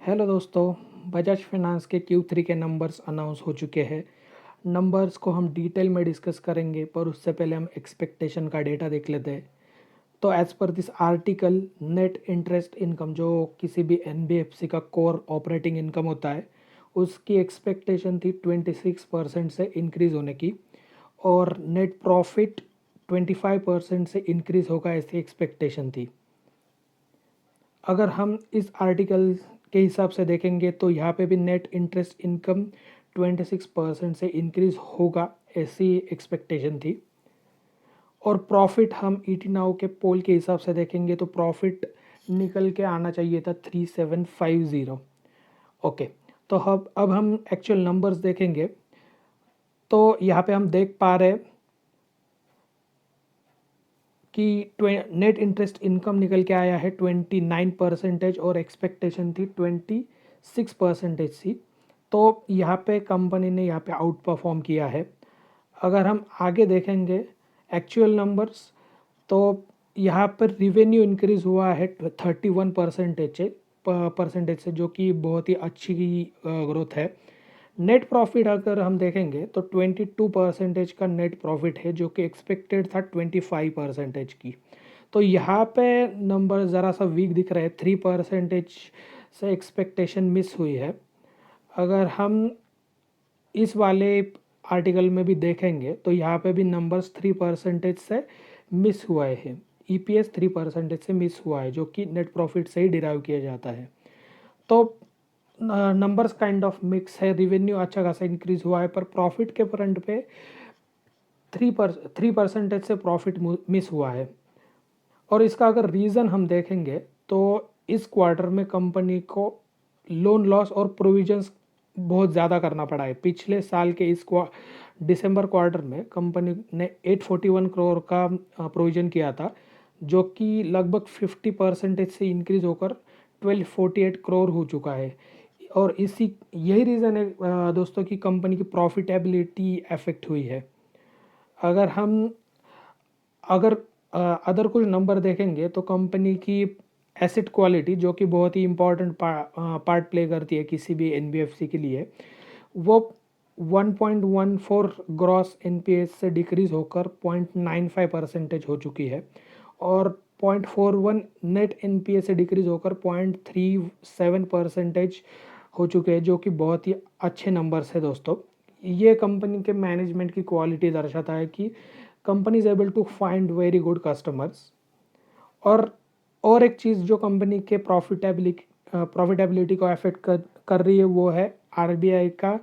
Hello दोस्तों। Bajaj finance के Q3 के नंबर्स अनाउंस हो चुके हैं। नंबर्स को हम डिटेल में डिस्कस करेंगे, पर उससे पहले हम एक्सपेक्टेशन का डेटा देख लेते हैं। तो as per this article, net interest income जो किसी भी NBFC का कोर ऑपरेटिंग इनकम होता है, उसकी एक्सपेक्टेशन थी 26% से इंक्रीज़ होने की, और नेट प्रॉफिट 25% से इंक्रीज़ होगा ऐसी एक्सपेक्टेशन थी। अगर हम इस आर्टिकल के हिसाब से देखेंगे तो यहाँ पे भी नेट इंटरेस्ट इनकम 26% से इंक्रीज़ होगा ऐसी एक्सपेक्टेशन थी। और प्रॉफिट हम ईटी नाउ के पोल के हिसाब से देखेंगे तो प्रॉफिट निकल के आना चाहिए था 3750। ओके, तो अब हम एक्चुअल नंबर्स देखेंगे तो यहाँ पे हम देख पा रहे कि नेट इंटरेस्ट इनकम निकल के आया है 29% और एक्सपेक्टेशन थी 26% थी। तो यहाँ पे कंपनी ने यहाँ पे आउट परफॉर्म किया है। अगर हम आगे देखेंगे एक्चुअल नंबर्स, तो यहाँ पर रिवेन्यू इंक्रीज़ हुआ है 31% से, जो कि बहुत ही अच्छी ग्रोथ है। नेट प्रॉफिट अगर हम देखेंगे तो 22% का नेट प्रॉफिट है, जो कि एक्सपेक्टेड था 25% की। तो यहाँ पे नंबर ज़रा सा वीक दिख रहा है, 3% से एक्सपेक्टेशन मिस हुई है। अगर हम इस वाले आर्टिकल में भी देखेंगे तो यहाँ पे भी नंबर्स 3% से मिस हुआ है। EPS 3% से मिस हुआ है, जो कि नेट प्रॉफिट से ही डिराइव किया जाता है। तो नंबर्स काइंड ऑफ मिक्स है। रिवेन्यू अच्छा खासा इंक्रीज हुआ है, पर प्रॉफिट के फ्रंट पे 3% से प्रॉफिट मिस हुआ है। और इसका अगर रीज़न हम देखेंगे तो इस क्वार्टर में कंपनी को लोन लॉस और प्रोविजंस बहुत ज़्यादा करना पड़ा है। पिछले साल के इस दिसंबर क्वार्टर में कंपनी ने 841 करोड़ का प्रोविज़न किया था, जो कि लगभग 50% से इंक्रीज होकर 1248 करोड़ हो चुका है। और यही रीज़न है दोस्तों की कंपनी की प्रॉफिटेबिलिटी अफेक्ट हुई है। अगर हम अगर अदर कुछ नंबर देखेंगे तो कंपनी की एसेट क्वालिटी, जो कि बहुत ही इम्पोर्टेंट पार्ट प्ले करती है किसी भी NBFC के लिए, वो 1.14 ग्रॉस NPA से डिक्रीज होकर 0.95% हो चुकी है, और 0.41 नेट NPA से डिक्रीज होकर 0.37% हो चुके हैं, जो कि बहुत ही अच्छे नंबर्स है दोस्तों। ये कंपनी के मैनेजमेंट की क्वालिटी दर्शाता है कि company is able to find very good customers. और एक चीज़ जो कंपनी के प्रॉफिटेबिलिटी को अफेक्ट कर रही है, वो है RBI का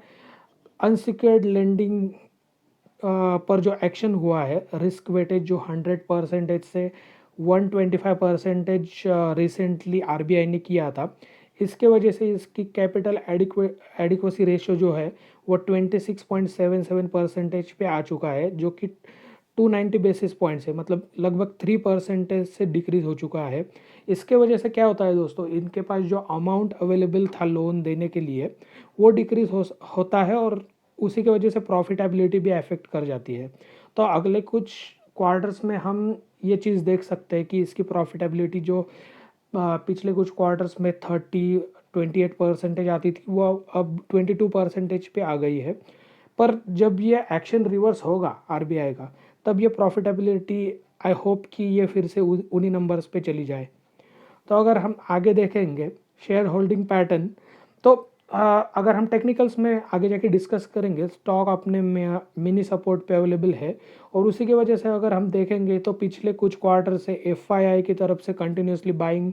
अनसिक्योर्ड लेंडिंग पर जो एक्शन हुआ है, रिस्क वेटेज जो 100% से 125% रिसेंटली RBI ने किया था। इसके वजह से इसकी कैपिटल एडिक्वेसी रेशियो जो है वो 26.77% पे आ चुका है, जो कि 290 बेसिस पॉइंट्स है, मतलब लगभग 3% से डिक्रीज हो चुका है। इसके वजह से क्या होता है दोस्तों, इनके पास जो अमाउंट अवेलेबल था लोन देने के लिए, वो डिक्रीज होता है, और उसी की वजह से प्रॉफिटेबिलिटी भी अफेक्ट कर जाती है। तो अगले कुछ क्वार्टर्स में हम ये चीज़ देख सकते हैं कि इसकी प्रॉफिटेबिलिटी जो पिछले कुछ क्वार्टर्स में 28% आती थी, वो अब 22% पे आ गई है। पर जब ये एक्शन रिवर्स होगा RBI का, तब ये प्रॉफिटेबिलिटी, आई होप कि ये फिर से उन्हीं नंबर्स पे चली जाए। तो अगर हम आगे देखेंगे शेयर होल्डिंग पैटर्न, तो अगर हम टेक्निकल्स में आगे जाके डिस्कस करेंगे, स्टॉक अपने मिनी सपोर्ट पे अवेलेबल है, और उसी की वजह से अगर हम देखेंगे तो पिछले कुछ क्वार्टर से FII की तरफ से कंटिन्यूसली बाइंग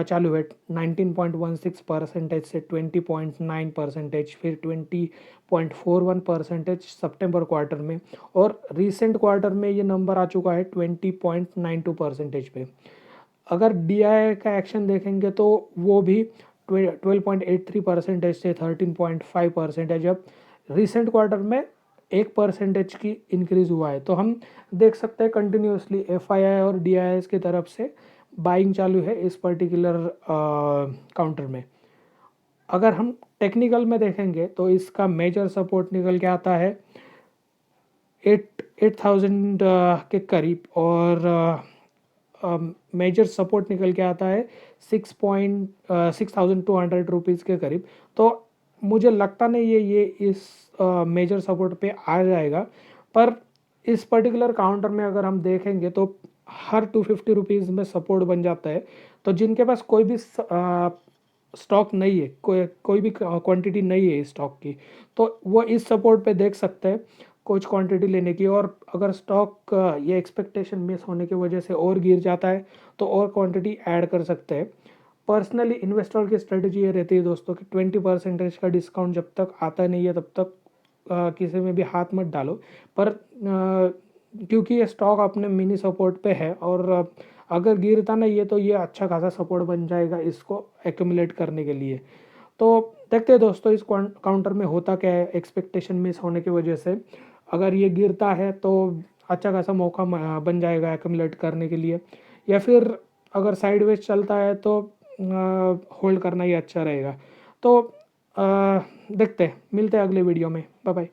चालू है। 19.16% से 20.9%, फिर 20.41% सितंबर क्वार्टर में, और रिसेंट क्वार्टर में ये नंबर आ चुका है 20.92% पे। अगर DI का एक्शन देखेंगे तो वो भी 12.83% से 13.5% है, जब रिसेंट क्वार्टर में 1% की इंक्रीज हुआ है। तो हम देख सकते हैं कंटिन्यूसली FII और DIs की तरफ से बाइंग चालू है इस पर्टिकुलर काउंटर में। अगर हम टेक्निकल में देखेंगे तो इसका मेजर सपोर्ट निकल के आता है 8,000 के करीब, और मेजर सपोर्ट निकल के आता है 6,200 रुपीज़ के करीब। तो मुझे लगता नहीं है ये इस मेजर सपोर्ट पे आ जाएगा, पर इस पर्टिकुलर काउंटर में अगर हम देखेंगे तो हर 250 रुपीज़ में सपोर्ट बन जाता है। तो जिनके पास कोई भी स्टॉक नहीं है, कोई भी क्वांटिटी नहीं है इस स्टॉक की, तो वो इस सपोर्ट पे देख सकते हैं कुछ क्वांटिटी लेने की। और अगर स्टॉक ये एक्सपेक्टेशन मिस होने की वजह से और गिर जाता है तो और क्वांटिटी ऐड कर सकते हैं। पर्सनली इन्वेस्टर की स्ट्रेटजी ये रहती है दोस्तों कि 20% का डिस्काउंट जब तक आता नहीं है तब तक किसी में भी हाथ मत डालो। पर क्योंकि ये स्टॉक अपने मिनी सपोर्ट पे है और अगर गिरता नहीं है तो ये अच्छा खासा सपोर्ट बन जाएगा इसको एक्यूमुलेट करने के लिए। तो देखते हैं दोस्तों इस काउंटर में होता क्या है एक्सपेक्टेशन मिस होने की वजह से। अगर ये गिरता है तो अच्छा खासा मौका बन जाएगा एक्यूमुलेट करने के लिए, या फिर अगर साइडवेज चलता है तो होल्ड करना ही अच्छा रहेगा। तो देखते हैं, मिलते हैं अगले वीडियो में। Bye bye.